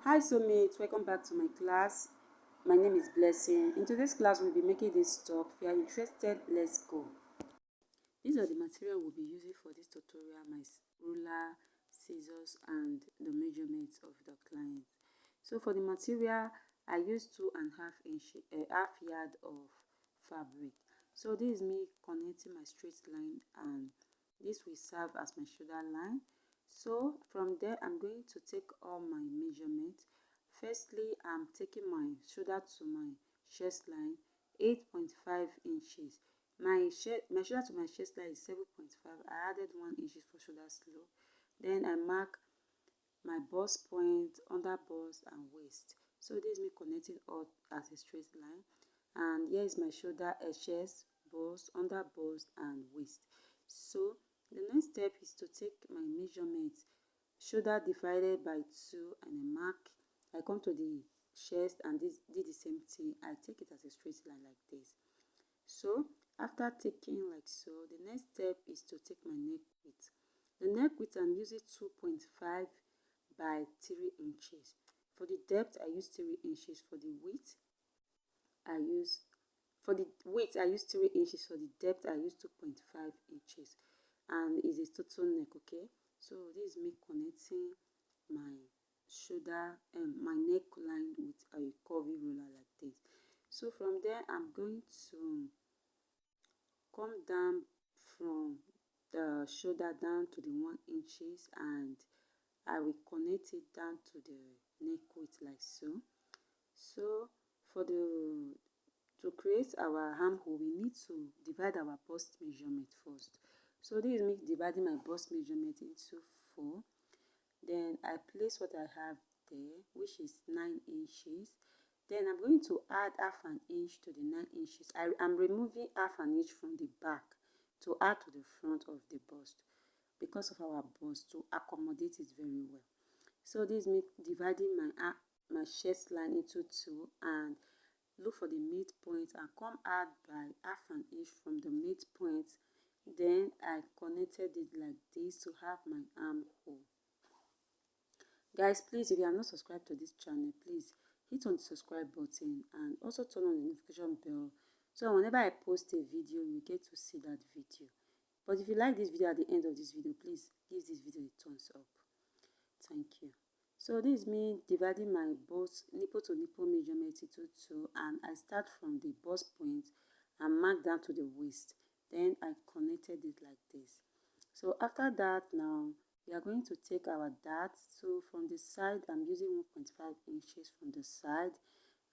Hi soulmates, welcome back to my class. My name is Blessing. In today's class, we'll be making this top. If you are interested, let's go. These are the material we'll be using for this tutorial: my ruler, scissors, and the measurements of the client. So for the material, I used 2.5 yard of fabric. So this is me connecting my straight line, and this will serve as my shoulder line. So from there, I'm going to take all my measurements. Firstly, I'm taking my shoulder to my chest line, 8.5 inches. My shoulder to my chest line is 7.5. I added 1 inch for shoulder slope. Then I mark my bust point, under bust, and waist. So this is me connecting all as a straight line. And here is my shoulder, chest, bust, under bust, and waist. So the next step is to take my measurements, shoulder divided by 2, and I mark. I come to the chest and did the same thing. I take it as a straight line like this. So after taking like so, the next step is to take my neck width. The neck width, I'm using 2.5 by 3 inches. For the depth, I use 3 inches. For the width, I use 3 inches. For the depth, I use 2.5 inches. And it's a total neck, okay? So this is me connecting my shoulder and my neckline with a curvy ruler like this. So from there, I'm going to come down from the shoulder down to the 1 inches, and I will connect it down to the neck width like so. So for to create our armhole, we need to divide our bust measurement first. So this is me dividing my bust measurement into 4. Then I place what I have there, which is 9 inches. Then I'm going to add half an inch to the 9 inches. I'm removing half an inch from the back to add to the front of the bust because of our bust, to accommodate it very well. So this is me dividing my chest line into 2, and look for the midpoint and come add by half an inch from the midpoint. Then I connected it like this to have my armhole. Guys, please, if you are not subscribed to this channel, please hit on the subscribe button and also turn on the notification bell, so whenever I post a video, you get to see that video. But if you like this video, at the end of this video, please give this video a thumbs up. Thank you. So this is me dividing my bust nipple to nipple measurement into 2, and I start from the bust point and mark down to the waist. Then I connected it like this. So after that, now we are going to take our dart. So from the side, I'm using 1.5 inches from the side,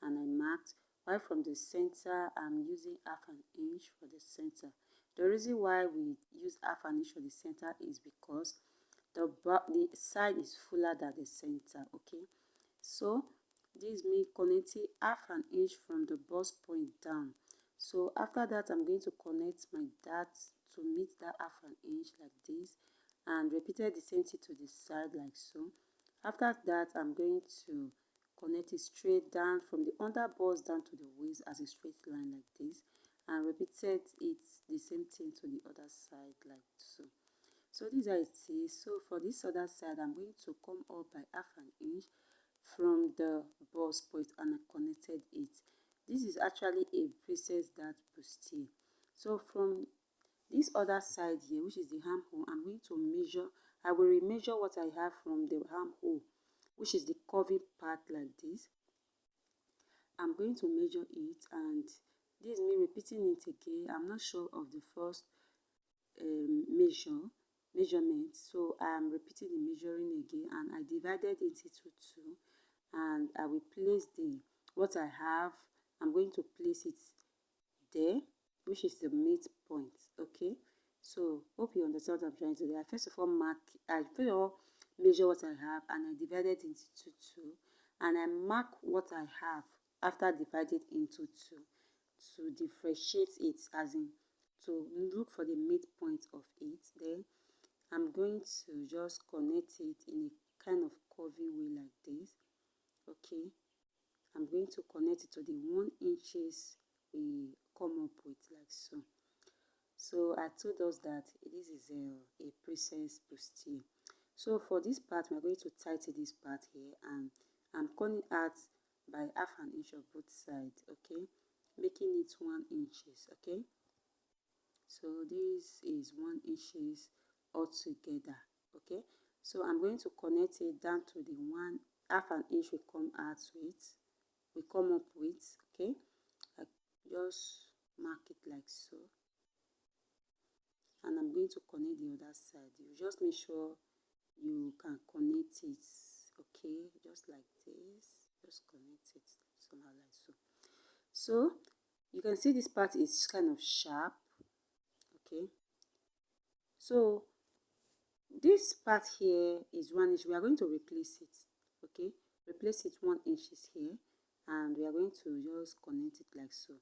and I marked. While from the center, I'm using half an inch for the center. The reason why we use half an inch for the center is because the side is fuller than the center, okay? So this is me connecting half an inch from the bust point down. So after that, I'm going to connect my dart to meet that half an inch like this, and repeated the same thing to the side like so. After that, I'm going to connect it straight down from the under bust down to the waist as a straight line like this, and repeated it the same thing to the other side like so. So this is how it is. So for this other side, I'm going to come up by half an inch from the bust point, and I connected it. This is actually a princess dart bustier. So from this other side here, which is the armhole, I'm going to measure. I will remeasure what I have from the armhole, which is the curvy part like this. I'm going to measure it, and this is me repeating it again. I'm not sure of the first measurement, so I'm repeating the measuring again, and I divided it into 2, and I will place what I have. I'm going to place it there, which is the midpoint, okay? So hope you understand what I'm trying to do. I first of all measure what I have, and I divided into 2, and I mark what I have after divided into 2 to differentiate it, as in to look for the midpoint of it. Then I'm going to just connect it in a kind of curvy way like this, okay? I'm going to connect it to the 1 inches we come up with like so. So I told us that this is a princess bustier. So for this part, we're going to tighten this part here, and I'm cutting out by half an inch of both sides, okay, making it 1 inches, okay. So this is 1 inches altogether, okay. So I'm going to connect it down to the half an inch we come up with, okay. I just mark it like so, and I'm going to connect the other side. You just make sure you can connect it, okay, just like this. Just connect it somehow like so. So you can see this part is kind of sharp, okay. So this part here is 1 inch. We are going to replace it, okay. Replace it 1 inches here, and we are going to just connect it like so.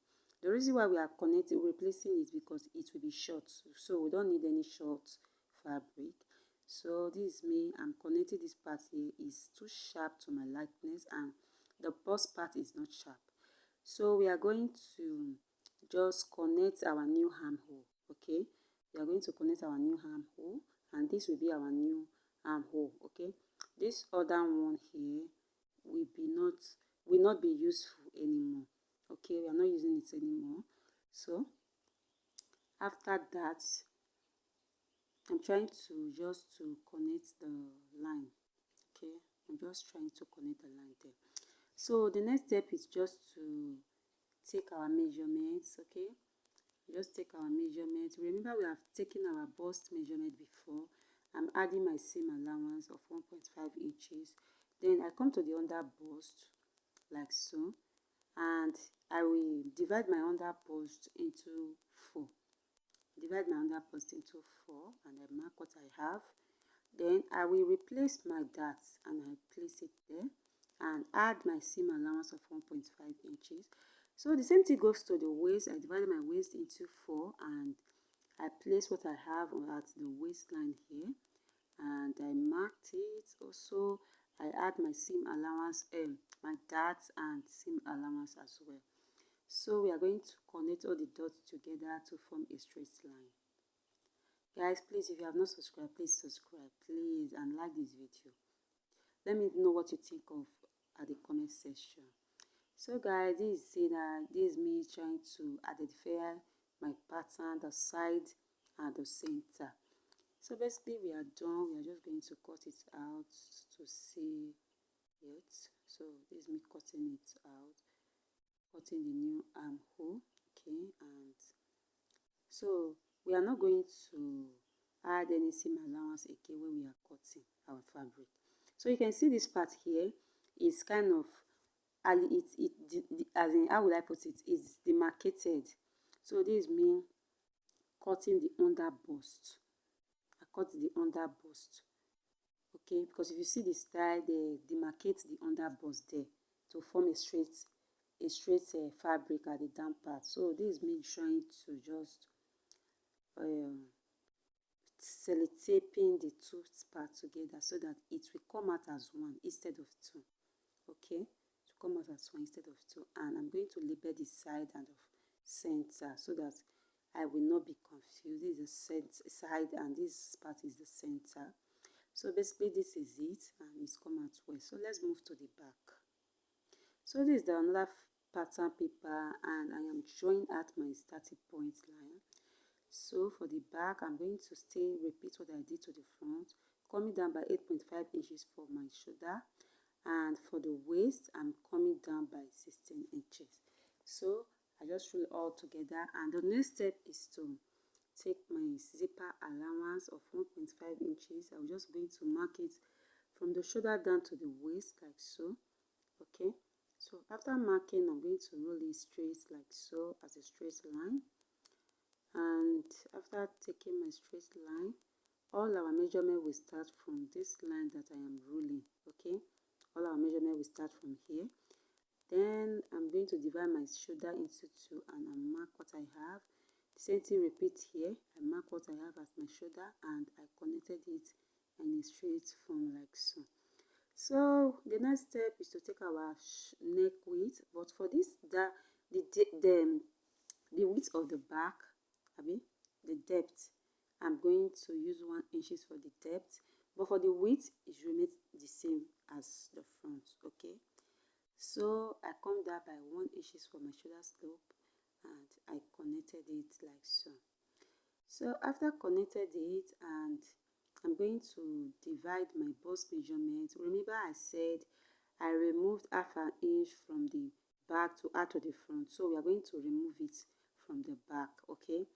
The reason why we are replacing it because it will be short, so we don't need any short fabric. So this is me. I'm connecting this part here. Is too sharp to my likeness, and the bust part is not sharp. So we are going to just connect our new armhole, okay. We are going to connect our new armhole, and this will be our new armhole, okay. This other one here will not be useful anymore, okay. We are not using it anymore. So after that, I'm trying to connect the line, okay. I'm just trying to connect the line there. So the next step is just to take our measurements, okay. Just take our measurements. Remember, we have taken our bust measurement before. I'm adding my seam allowance of 1.5 inches. Then I come to the under bust like so, and I will divide my under bust into 4. Divide my under bust into 4, and I mark what I have. Then I will replace my darts, and I place it there, and add my seam allowance of 1.5 inches. So the same thing goes to the waist. I divided my waist into 4, and I place what I have at the waistline here, and I marked it. Also, I add my seam allowance, my darts and seam allowance as well. So we are going to connect all the dots together to form a straight line. Guys, please, if you have not subscribed, please subscribe, please, and like this video. Let me know what you think of at the comment section. So guys, this is me trying to identify my pattern, the side and the center. So basically we are done. We are just going to cut it out to see it. So this is me cutting it out, cutting the new armhole, okay. And so we are not going to add any seam allowance again when we are cutting our fabric. So you can see this part here is kind of, and as in, how would I put it, is demarcated. So this is me cutting the under bust. I cut the under bust, okay, because if you see the style, they demarcate the under bust there to form a straight fabric at the down part. So this is me trying to just sellotaping the two parts together so that it will come out as one instead of two, okay. Come out as one instead of two. And I'm going to label the side and of center so that I will not be confused. This is the side and this part is the center. So basically this is it, and it's come out well. So let's move to the back. So this is another pattern paper, and I am drawing at my starting point line. So for the back, I'm going to repeat what I did to the front, coming down by 8.5 inches for my shoulder, and for the waist I'm coming down by 16 inches. So I just roll it all together, and the next step is to take my zipper allowance of 1.5 inches. I'm just going to mark it from the shoulder down to the waist like so, okay. So after marking, I'm going to roll it straight like so as a straight line, and after taking my straight line, all our measurement will start from this line that I am rolling, okay. All our measurement will start from here. Then I'm going to divide my shoulder into 2, and I mark what I have. The same thing repeat here. I mark what I have as my shoulder, and I connected it in a straight form like so. So the next step is to take our neck width, but for this, the width of the back, the depth, I'm going to use 1 inch for the depth, but for the width it remains the same as the front. Okay, so I come down by 1 inches for my shoulder slope and I connected it like so. So after connected it, and I'm going to divide my bust measurement. Remember I said I removed half an inch from the back to add to the front, so we are going to remove it from the back. Okay,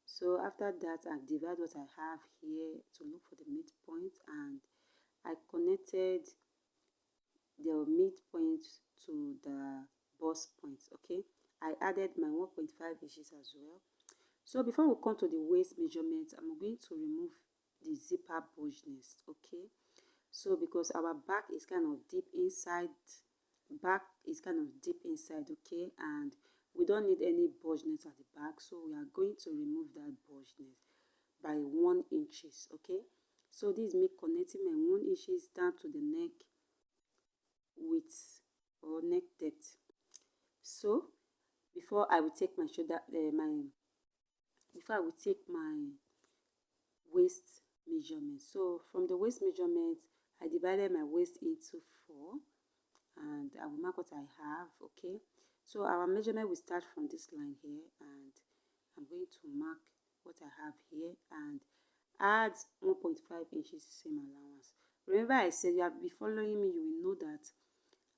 so after that I divide what I have here to look for the midpoint, and I connected the midpoint to the bust point. Okay, I added my 1.5 inches as well. So before we come to the waist measurement, I'm going to remove the zipper bulgeness. Okay, so because our back is kind of deep inside, okay, and we don't need any bulgeness at the back, so we are going to remove that bulgeness by 1 inches. Okay, so this is me connecting my 1 inches down to the neck width or neck depth. So before I will take my waist measurement. So from the waist measurement, I divided my waist into 4, and I will mark what I have. Okay, so our measurement will start from this line here, and I'm going to mark what I have here and add 1.5 inches seam allowance. Remember I said, you have been following me, you will know that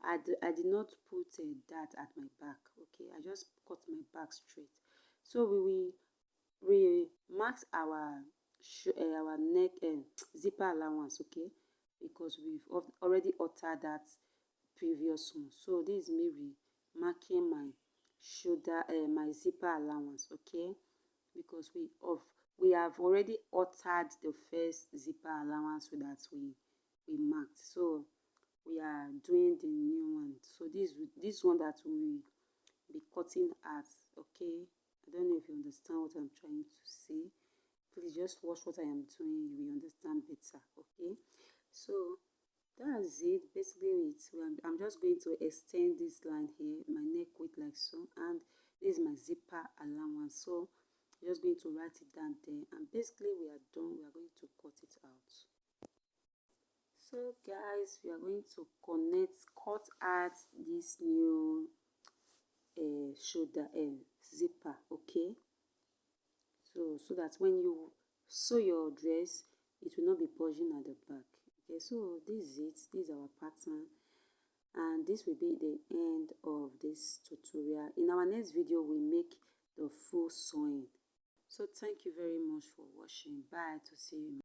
I did not put a dart at my back. Okay, I just cut my back straight. So we will mark our neck zipper allowance. Okay, because we've already altered that previous one. So this is me marking my shoulder my zipper allowance. Okay, because we have already altered the first zipper allowance so that we marked. So we are doing the new one. So this one that we be cutting at. Okay, I don't know if you understand what I'm trying to say. Please just watch what I am doing, you will understand better. Okay, so that's it. Basically I'm just going to extend this line here, my neck width like so, and this is my zipper allowance. So I'm just going to write it down there, and basically we are done. We are going to cut it out. So guys, we are going to cut out this new shoulder zipper. Okay, so that when you sew your dress, it will not be bulging at the back. Okay, so this is it. This is our pattern, and this will be the end of this tutorial. In our next video, we make the full sewing. So thank you very much for watching. Bye, to see you.